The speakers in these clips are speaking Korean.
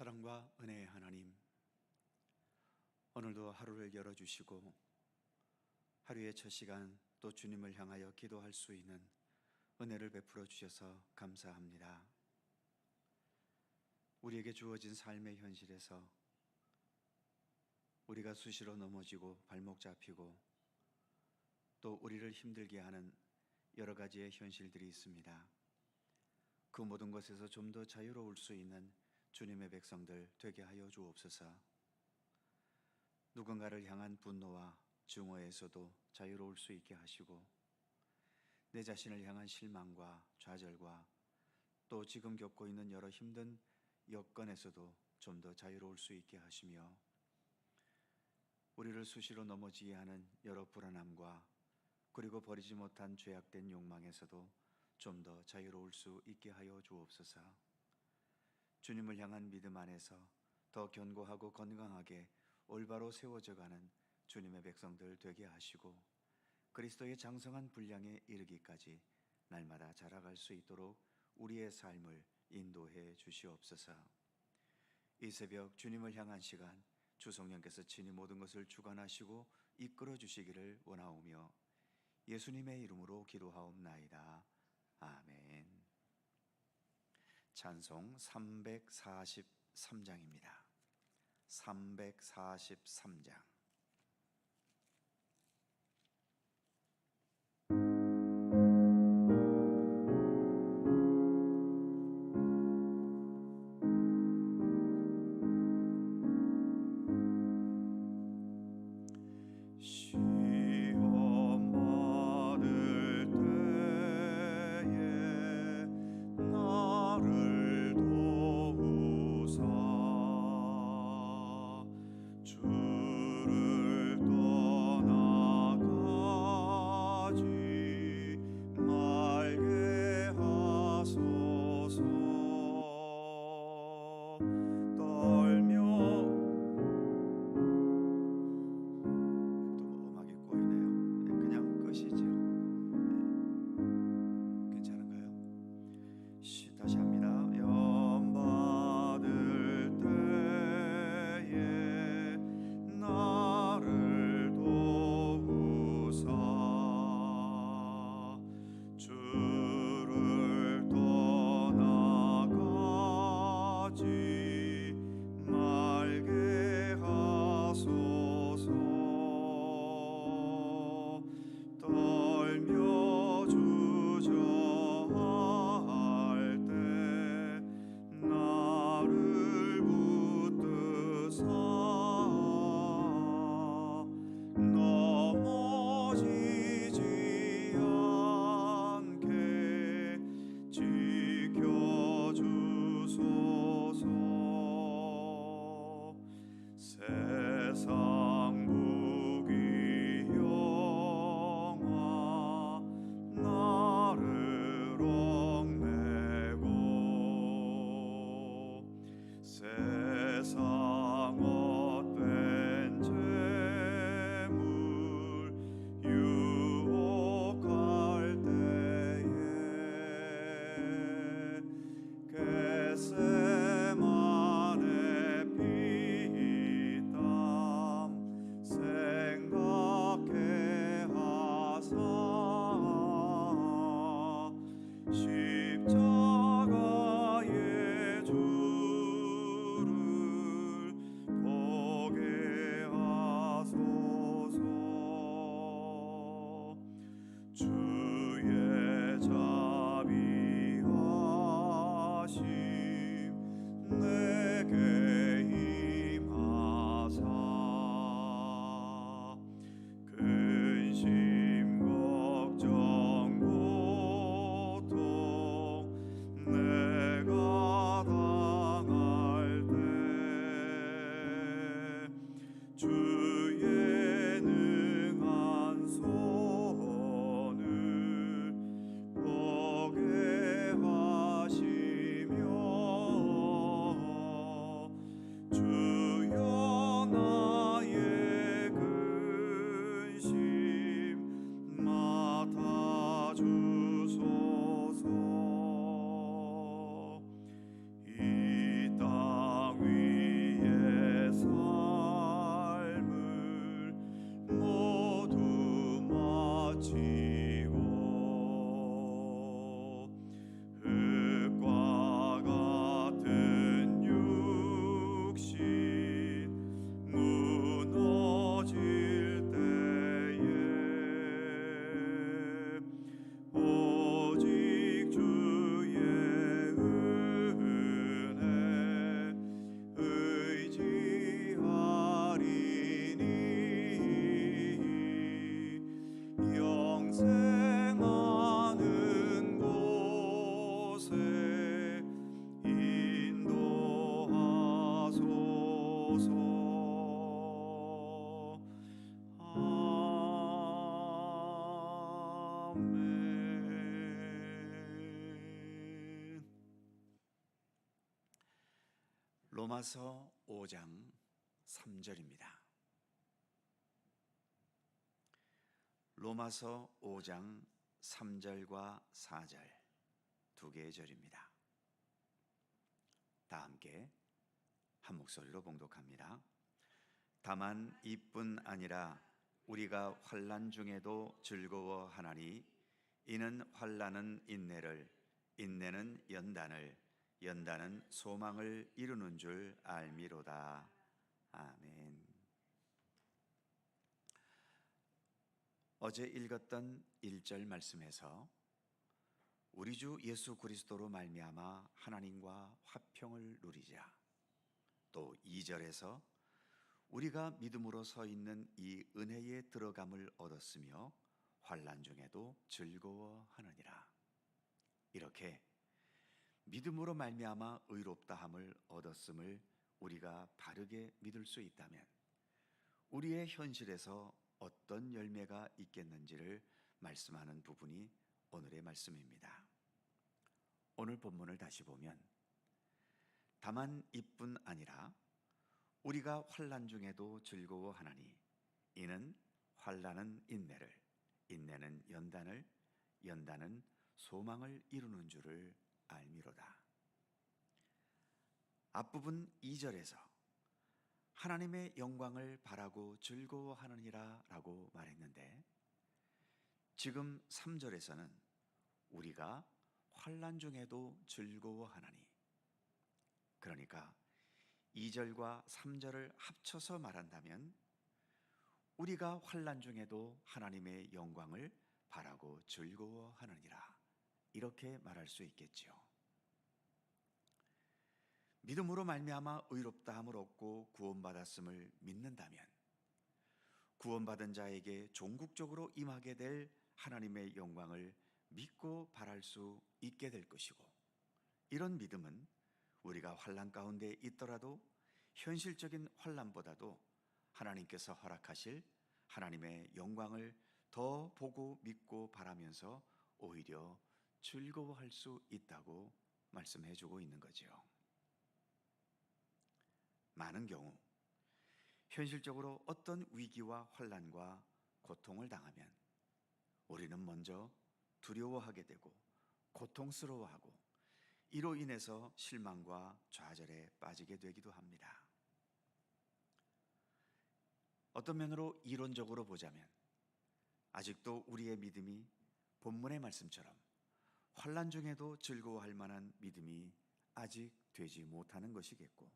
사랑과 은혜의 하나님, 오늘도 하루를 열어주시고 하루의 첫 시간 또 주님을 향하여 기도할 수 있는 은혜를 베풀어 주셔서 감사합니다. 우리에게 주어진 삶의 현실에서 우리가 수시로 넘어지고 발목 잡히고 또 우리를 힘들게 하는 여러 가지의 현실들이 있습니다. 그 모든 것에서 좀 더 자유로울 수 있는 주님의 백성들 되게 하여 주옵소서. 누군가를 향한 분노와 증오에서도 자유로울 수 있게 하시고, 내 자신을 향한 실망과 좌절과 또 지금 겪고 있는 여러 힘든 여건에서도 좀 더 자유로울 수 있게 하시며, 우리를 수시로 넘어지게 하는 여러 불안함과 그리고 버리지 못한 죄악된 욕망에서도 좀 더 자유로울 수 있게 하여 주옵소서. 주님을 향한 믿음 안에서 더 견고하고 건강하게 올바로 세워져가는 주님의 백성들 되게 하시고, 그리스도의 장성한 분량에 이르기까지 날마다 자라갈 수 있도록 우리의 삶을 인도해 주시옵소서. 이 새벽 주님을 향한 시간, 주 성령께서 친히 모든 것을 주관하시고 이끌어 주시기를 원하오며 예수님의 이름으로 기도하옵나이다. 아멘. 찬송 343장입니다. 343장. 떨며 주저할 때 로마서 5장 3절입니다. 로마서 5장 3절과 4절 두 개의 절입니다. 다 함께 한 목소리로 봉독합니다. 다만 이뿐 아니라 우리가 환난 중에도 즐거워하나니 이는 환난은 인내를, 인내는 연단을, 연단은 소망을 이루는 줄 알미로다. 아멘. 어제 읽었던 1절 말씀에서 우리 주 예수 그리스도로 말미암아 하나님과 화평을 누리자, 또 2절에서 우리가 믿음으로 서 있는 이 은혜에 들어감을 얻었으며 환난 중에도 즐거워하느니라. 이렇게 믿음으로 말미암아 의롭다함을 얻었음을 우리가 바르게 믿을 수 있다면 우리의 현실에서 어떤 열매가 있겠는지를 말씀하는 부분이 오늘의 말씀입니다. 오늘 본문을 다시 보면 다만 이뿐 아니라 우리가 환난 중에도 즐거워하나니 이는 환난은 인내를, 인내는 연단을, 연단은 소망을 이루는 줄을 알미로다. 앞부분 2절에서 하나님의 영광을 바라고 즐거워하느니라 라고 말했는데, 지금 3절에서는 우리가 환난 중에도 즐거워하나니, 그러니까 2절과 3절을 합쳐서 말한다면 우리가 환난 중에도 하나님의 영광을 바라고 즐거워하느니라, 이렇게 말할 수 있겠지요. 믿음으로 말미암아 의롭다함을 얻고 구원받았음을 믿는다면 구원받은 자에게 종국적으로 임하게 될 하나님의 영광을 믿고 바랄 수 있게 될 것이고, 이런 믿음은 우리가 환난 가운데 있더라도 현실적인 환난보다도 하나님께서 허락하실 하나님의 영광을 더 보고 믿고 바라면서 오히려 즐거워할 수 있다고 말씀해 주고 있는 거죠. 많은 경우 현실적으로 어떤 위기와 환난과 고통을 당하면 우리는 먼저 두려워하게 되고 고통스러워하고 이로 인해서 실망과 좌절에 빠지게 되기도 합니다. 어떤 면으로 이론적으로 보자면 아직도 우리의 믿음이 본문의 말씀처럼 환난 중에도 즐거워할 만한 믿음이 아직 되지 못하는 것이겠고,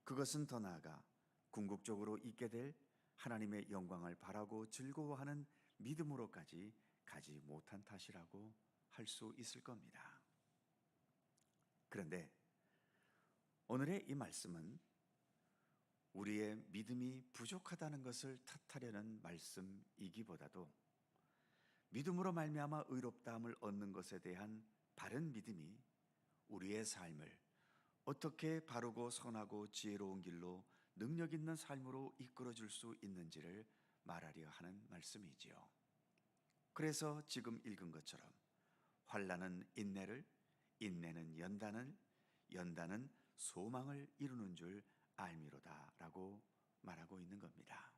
그것은 더 나아가 궁극적으로 있게 될 하나님의 영광을 바라고 즐거워하는 믿음으로까지 가지 못한 탓이라고 할 수 있을 겁니다. 그런데 오늘의 이 말씀은 우리의 믿음이 부족하다는 것을 탓하려는 말씀이기보다도 믿음으로 말미암아 의롭다함을 얻는 것에 대한 바른 믿음이 우리의 삶을 어떻게 바르고 선하고 지혜로운 길로 능력 있는 삶으로 이끌어 줄 수 있는지를 말하려 하는 말씀이지요. 그래서 지금 읽은 것처럼 환난은 인내를, 인내는 연단을, 연단은 소망을 이루는 줄 알미로다 라고 말하고 있는 겁니다.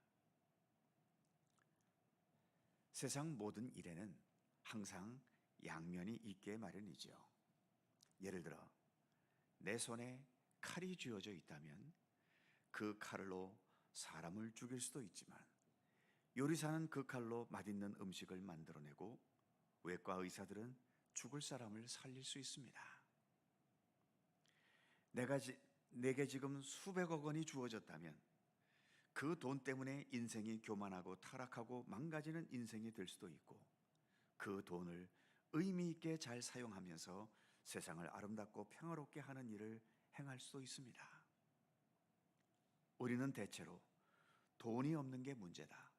세상 모든 일에는 항상 양면이 있게 마련이죠. 예를 들어 내 손에 칼이 쥐어져 있다면 그 칼로 사람을 죽일 수도 있지만, 요리사는 그 칼로 맛있는 음식을 만들어내고 외과 의사들은 죽을 사람을 살릴 수 있습니다. 내게 지금 수백억 원이 주어졌다면 그 돈 때문에 인생이 교만하고 타락하고 망가지는 인생이 될 수도 있고, 그 돈을 의미 있게 잘 사용하면서 세상을 아름답고 평화롭게 하는 일을 행할 수도 있습니다. 우리는 대체로 돈이 없는 게 문제다,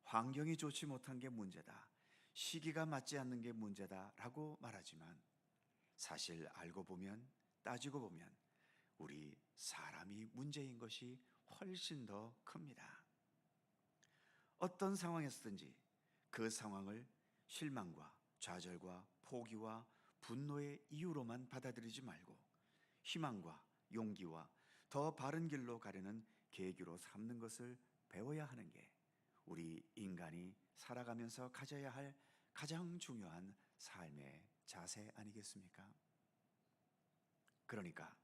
환경이 좋지 못한 게 문제다, 시기가 맞지 않는 게 문제다라고 말하지만, 사실 알고 보면, 따지고 보면 우리 사람이 문제인 것이 훨씬 더 큽니다. 어떤 상황에서든지 그 상황을 실망과 좌절과 포기와 분노의 이유로만 받아들이지 말고 희망과 용기와 더 바른 길로 가려는 계기로 삼는 것을 배워야 하는 게 우리 인간이 살아가면서 가져야 할 가장 중요한 삶의 자세 아니겠습니까? 그러니까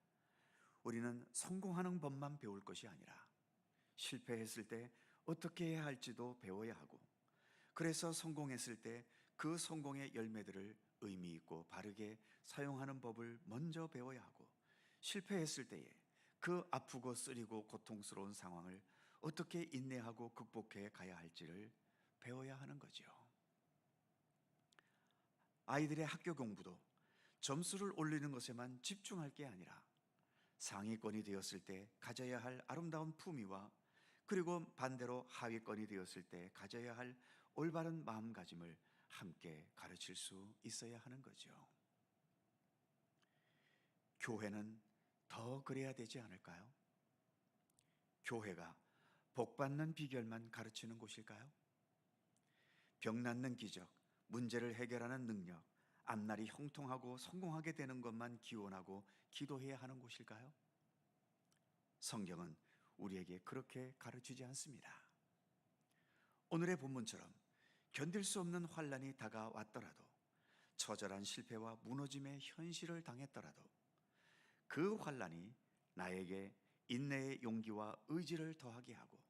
우리는 성공하는 법만 배울 것이 아니라 실패했을 때 어떻게 해야 할지도 배워야 하고, 그래서 성공했을 때 그 성공의 열매들을 의미 있고 바르게 사용하는 법을 먼저 배워야 하고, 실패했을 때에 그 아프고 쓰리고 고통스러운 상황을 어떻게 인내하고 극복해 가야 할지를 배워야 하는 거죠. 아이들의 학교 공부도 점수를 올리는 것에만 집중할 게 아니라 상위권이 되었을 때 가져야 할 아름다운 품위와, 그리고 반대로 하위권이 되었을 때 가져야 할 올바른 마음가짐을 함께 가르칠 수 있어야 하는 거죠. 교회는 더 그래야 되지 않을까요? 교회가 복 받는 비결만 가르치는 곳일까요? 병 낫는 기적, 문제를 해결하는 능력, 앞날이 형통하고 성공하게 되는 것만 기원하고 기도해야 하는 곳일까요? 성경은 우리에게 그렇게 가르치지 않습니다. 오늘의 본문처럼 견딜 수 없는 환난이 다가왔더라도, 처절한 실패와 무너짐의 현실을 당했더라도 그 환난이 나에게 인내의 용기와 의지를 더하게 하고,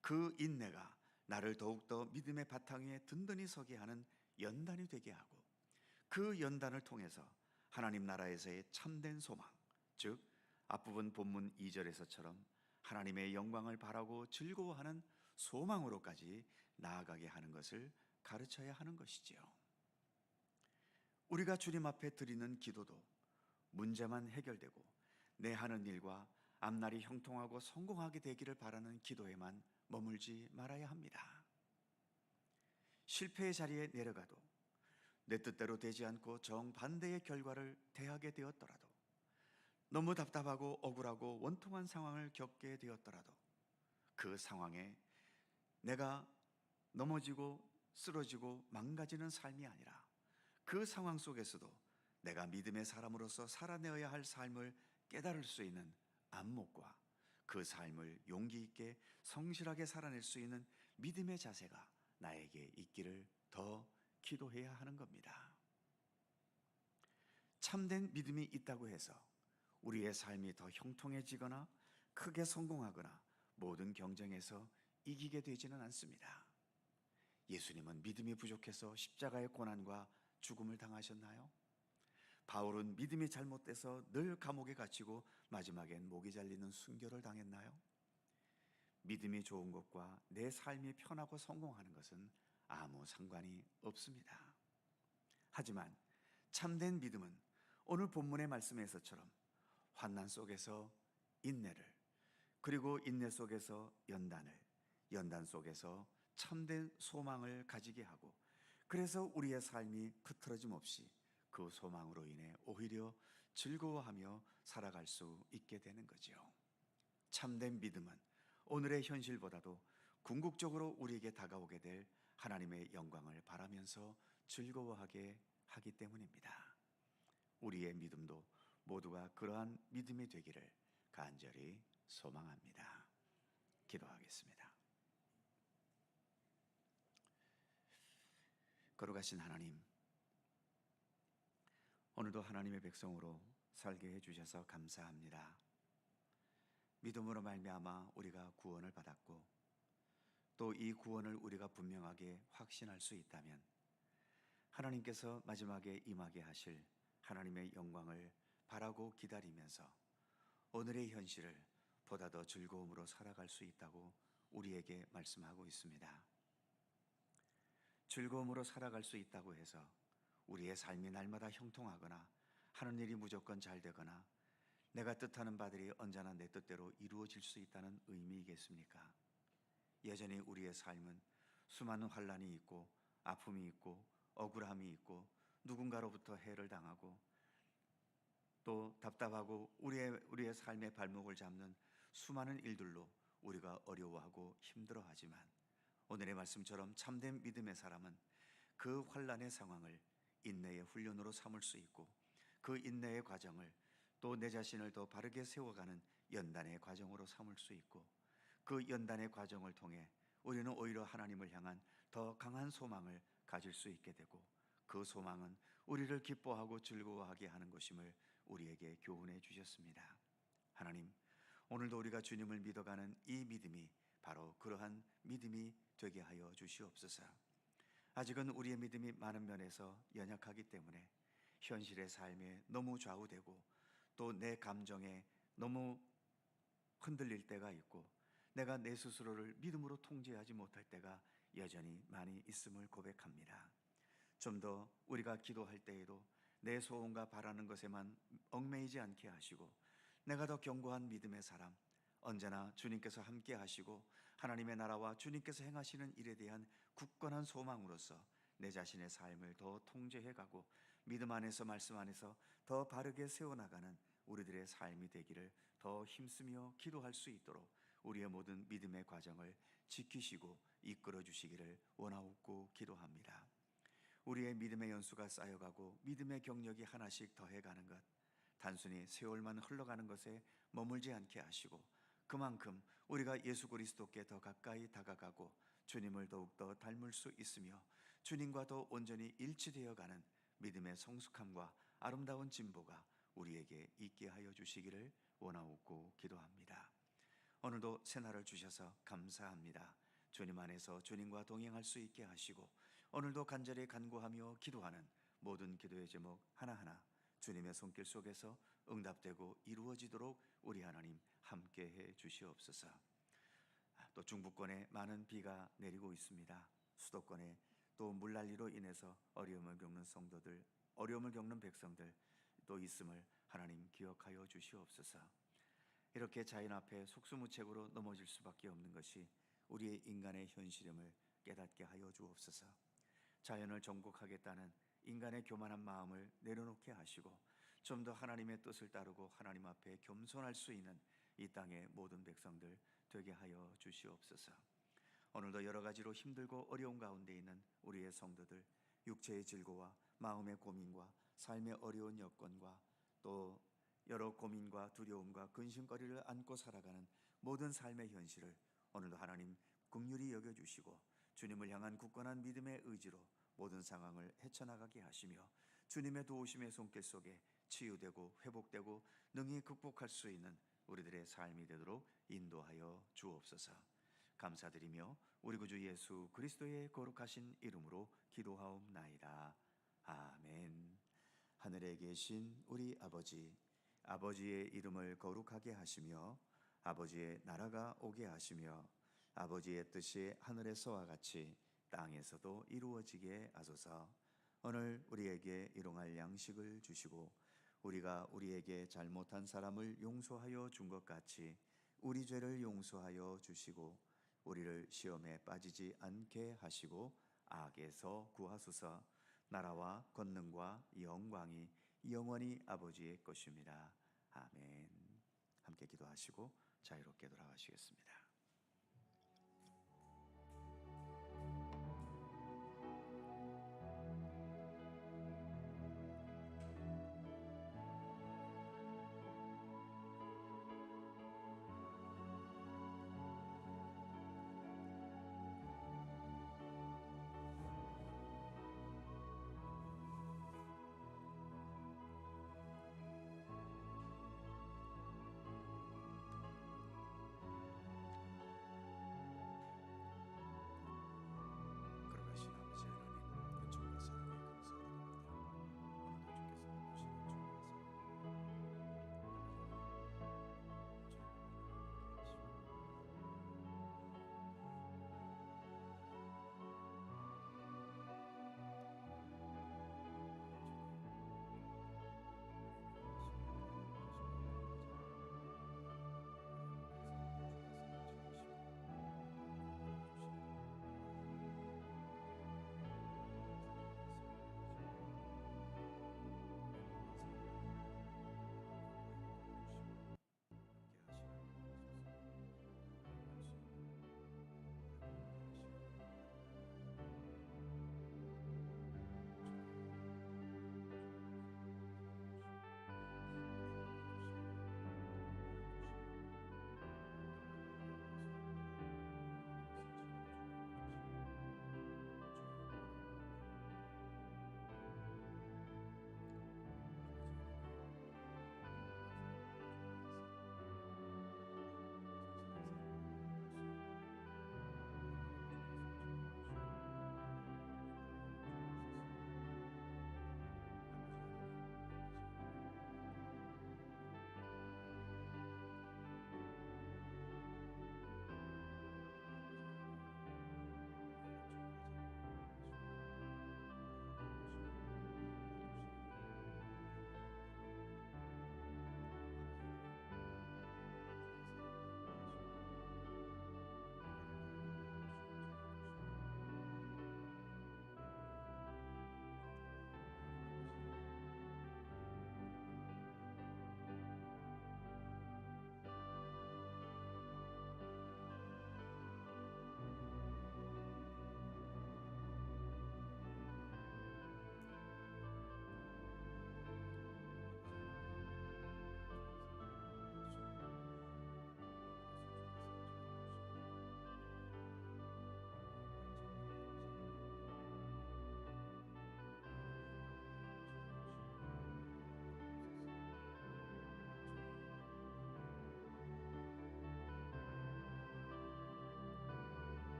그 인내가 나를 더욱더 믿음의 바탕 위에 든든히 서게 하는 연단이 되게 하고, 그 연단을 통해서 하나님 나라에서의 참된 소망, 즉 앞부분 본문 2절에서처럼 하나님의 영광을 바라고 즐거워하는 소망으로까지 나아가게 하는 것을 가르쳐야 하는 것이지요. 우리가 주님 앞에 드리는 기도도 문제만 해결되고 내 하는 일과 앞날이 형통하고 성공하게 되기를 바라는 기도에만 머물지 말아야 합니다. 실패의 자리에 내려가도 내 뜻대로 되지 않고 정반대의 결과를 대하게 되었더라도, 너무 답답하고 억울하고 원통한 상황을 겪게 되었더라도, 그 상황에 내가 넘어지고 쓰러지고 망가지는 삶이 아니라 그 상황 속에서도 내가 믿음의 사람으로서 살아내어야 할 삶을 깨달을 수 있는 안목과, 그 삶을 용기 있게 성실하게 살아낼 수 있는 믿음의 자세가 나에게 있기를 더 기도해야 하는 겁니다. 참된 믿음이 있다고 해서 우리의 삶이 더 형통해지거나 크게 성공하거나 모든 경쟁에서 이기게 되지는 않습니다. 예수님은 믿음이 부족해서 십자가의 고난과 죽음을 당하셨나요? 바울은 믿음이 잘못돼서 늘 감옥에 갇히고 마지막엔 목이 잘리는 순교를 당했나요? 믿음이 좋은 것과 내 삶이 편하고 성공하는 것은 아무 상관이 없습니다. 하지만 참된 믿음은 오늘 본문의 말씀에서처럼 환난 속에서 인내를, 그리고 인내 속에서 연단을, 연단 속에서 참된 소망을 가지게 하고, 그래서 우리의 삶이 흐트러짐 없이 그 소망으로 인해 오히려 즐거워하며 살아갈 수 있게 되는 거죠. 참된 믿음은 오늘의 현실보다도 궁극적으로 우리에게 다가오게 될 하나님의 영광을 바라면서 즐거워하게 하기 때문입니다. 우리의 믿음도 모두가 그러한 믿음이 되기를 간절히 소망합니다. 기도하겠습니다. 거룩하신 하나님, 오늘도 하나님의 백성으로 살게 해주셔서 감사합니다. 믿음으로 말미암아 우리가 구원을 받았고, 또 이 구원을 우리가 분명하게 확신할 수 있다면 하나님께서 마지막에 임하게 하실 하나님의 영광을 바라고 기다리면서 오늘의 현실을 보다 더 즐거움으로 살아갈 수 있다고 우리에게 말씀하고 있습니다. 즐거움으로 살아갈 수 있다고 해서 우리의 삶이 날마다 형통하거나 하는 일이 무조건 잘 되거나 내가 뜻하는 바들이 언제나 내 뜻대로 이루어질 수 있다는 의미이겠습니까? 여전히 우리의 삶은 수많은 환난이 있고 아픔이 있고 억울함이 있고 누군가로부터 해를 당하고 또 답답하고 우리의 삶의 발목을 잡는 수많은 일들로 우리가 어려워하고 힘들어하지만, 오늘의 말씀처럼 참된 믿음의 사람은 그 환난의 상황을 인내의 훈련으로 삼을 수 있고, 그 인내의 과정을 또 내 자신을 더 바르게 세워가는 연단의 과정으로 삼을 수 있고, 그 연단의 과정을 통해 우리는 오히려 하나님을 향한 더 강한 소망을 가질 수 있게 되고, 그 소망은 우리를 기뻐하고 즐거워하게 하는 것임을 우리에게 교훈해 주셨습니다. 하나님, 오늘도 우리가 주님을 믿어가는 이 믿음이 바로 그러한 믿음이 되게 하여 주시옵소서. 아직은 우리의 믿음이 많은 면에서 연약하기 때문에 현실의 삶에 너무 좌우되고, 또 내 감정에 너무 흔들릴 때가 있고, 내가 내 스스로를 믿음으로 통제하지 못할 때가 여전히 많이 있음을 고백합니다. 좀 더 우리가 기도할 때에도 내 소원과 바라는 것에만 얽매이지 않게 하시고, 내가 더 견고한 믿음의 사람, 언제나 주님께서 함께 하시고 하나님의 나라와 주님께서 행하시는 일에 대한 굳건한 소망으로서 내 자신의 삶을 더 통제해가고 믿음 안에서 말씀 안에서 더 바르게 세워나가는 우리들의 삶이 되기를 더 힘쓰며 기도할 수 있도록 우리의 모든 믿음의 과정을 지키시고 이끌어 주시기를 원하옵고 기도합니다. 우리의 믿음의 연수가 쌓여가고 믿음의 경력이 하나씩 더해가는 것, 단순히 세월만 흘러가는 것에 머물지 않게 하시고, 그만큼 우리가 예수 그리스도께 더 가까이 다가가고 주님을 더욱더 닮을 수 있으며 주님과 더 온전히 일치되어가는 믿음의 성숙함과 아름다운 진보가 우리에게 있게 하여 주시기를 원하옵고 기도합니다. 오늘도 새날을 주셔서 감사합니다. 주님 안에서 주님과 동행할 수 있게 하시고, 오늘도 간절히 간구하며 기도하는 모든 기도의 제목 하나하나 주님의 손길 속에서 응답되고 이루어지도록 우리 하나님 함께해 주시옵소서. 또 중부권에 많은 비가 내리고 있습니다. 수도권에 또 물난리로 인해서 어려움을 겪는 성도들, 어려움을 겪는 백성들 또 있음을 하나님 기억하여 주시옵소서. 이렇게 자연 앞에 속수무책으로 넘어질 수밖에 없는 것이 우리의 인간의 현실임을 깨닫게 하여 주옵소서. 자연을 정복하겠다는 인간의 교만한 마음을 내려놓게 하시고, 좀 더 하나님의 뜻을 따르고 하나님 앞에 겸손할 수 있는 이 땅의 모든 백성들 되게 하여 주시옵소서. 오늘도 여러 가지로 힘들고 어려운 가운데 있는 우리의 성도들, 육체의 질고와 마음의 고민과 삶의 어려운 여건과 또 여러 고민과 두려움과 근심거리를 안고 살아가는 모든 삶의 현실을 오늘도 하나님 긍휼히 여겨주시고 주님을 향한 굳건한 믿음의 의지로 모든 상황을 헤쳐나가게 하시며 주님의 도우심의 손길 속에 치유되고 회복되고 능히 극복할 수 있는 우리들의 삶이 되도록 인도하여 주옵소서. 감사드리며 우리 구주 예수 그리스도의 거룩하신 이름으로 기도하옵나이다. 아멘. 하늘에 계신 우리 아버지, 아버지의 이름을 거룩하게 하시며 아버지의 나라가 오게 하시며 아버지의 뜻이 하늘에서와 같이 땅에서도 이루어지게 하소서. 오늘 우리에게 일용할 양식을 주시고 우리가 우리에게 잘못한 사람을 용서하여 준 것 같이 우리 죄를 용서하여 주시고 우리를 시험에 빠지지 않게 하시고 악에서 구하소서. 나라와 권능과 영광이 영원히 아버지의 것입니다. 아멘. 함께 기도하시고 자유롭게 돌아가시겠습니다.